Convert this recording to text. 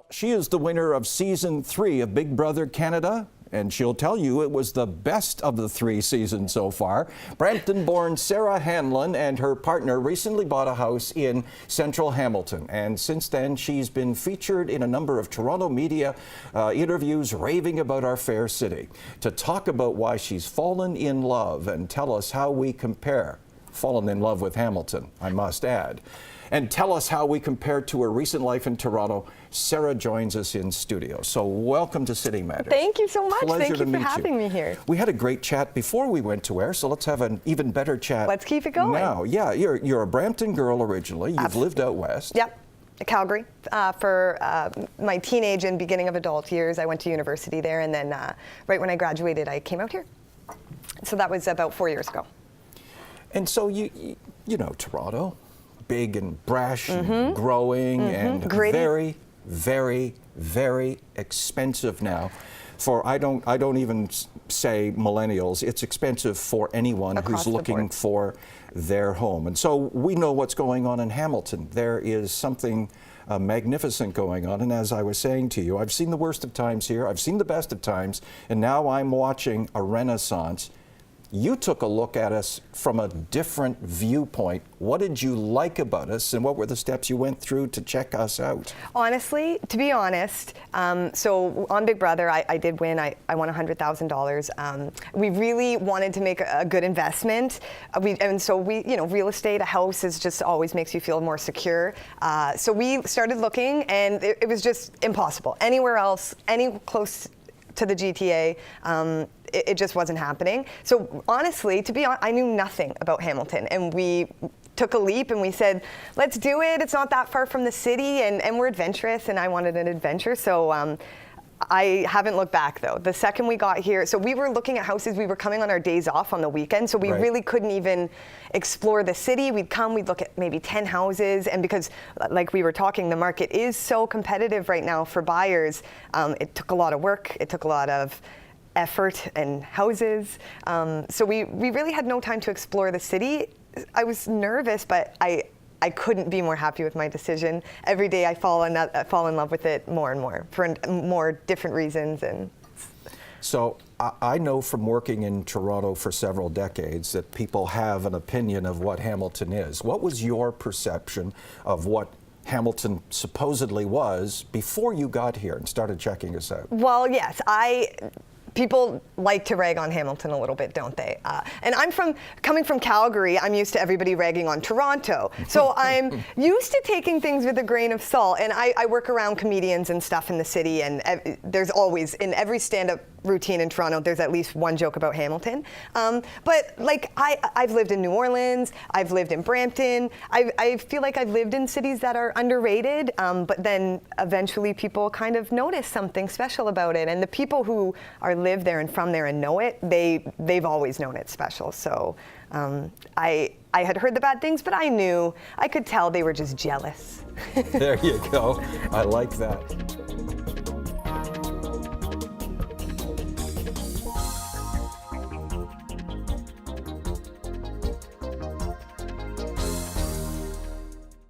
She is the winner of Season 3 of Big Brother Canada, and she'll tell you it was the best of the 3 seasons so far. Brampton-born Sarah Hanlon and her partner recently bought a house in central Hamilton, and since then she's been featured in a number of Toronto media interviews raving about our fair city. To talk about why she's fallen in love and tell us how we compare, fallen in love with Hamilton, I must add, and tell us how we compare to her recent life in Toronto, Sarah joins us in studio. So welcome to City Matters. Thank you so much. Pleasure Thank you to for meet having me here. We had a great chat before we went to air, so let's have an even better chat. Let's keep it going. Now, yeah, you're a Brampton girl originally. You've lived out west. Yep, Calgary for my teenage and beginning of adult years. I went to university there, and then right when I graduated, I came out here. So that was about 4 years ago. And so you know Toronto, big and brash and growing and Gritty. very, very, very expensive now. For I don't even say millennials. It's expensive for anyone Across who's the looking board. for their home. And so we know what's going on in Hamilton. There is something magnificent going on. And as I was saying to you, I've seen the worst of times here. I've seen the best of times. And now I'm watching a renaissance. You took a look at us from a different viewpoint. What did you like about us, and what were the steps you went through to check us out? Honestly, to be honest, so on Big Brother, I did win. I won $100,000. We really wanted to make a good investment. Real estate, a house is just always makes you feel more secure. So we started looking, and it was just impossible. Anywhere else, any close to the GTA, it just wasn't happening. So honestly, to be honest, I knew nothing about Hamilton, and we took a leap and we said, let's do it. It's not that far from the city, and we're adventurous, and I wanted an adventure. So I haven't looked back though. The second we got here, so we were looking at houses, we were coming on our days off on the weekend, so we really couldn't even explore the city. We'd look at maybe 10 houses, and because like we were talking, the market is so competitive right now for buyers, it took a lot of work, it took a lot of effort and houses. So we really had no time to explore the city. I was nervous, but I couldn't be more happy with my decision. Every day I fall in love with it more and more for more different reasons. And so I know from working in Toronto for several decades that people have an opinion of what Hamilton is. What was your perception of what Hamilton supposedly was before you got here and started checking us out? Well, yes, people like to rag on Hamilton a little bit, don't they? And coming from Calgary, I'm used to everybody ragging on Toronto. So I'm used to taking things with a grain of salt. And I work around comedians and stuff in the city, and there's always, in every stand-up routine in Toronto, there's at least one joke about Hamilton. But like I've lived in New Orleans, I've lived in Brampton. I feel like I've lived in cities that are underrated, but then eventually people kind of notice something special about it. And the people who live there and from there and know it, they've always known it's special. So I had heard the bad things, but I could tell they were just jealous. There you go. I like that.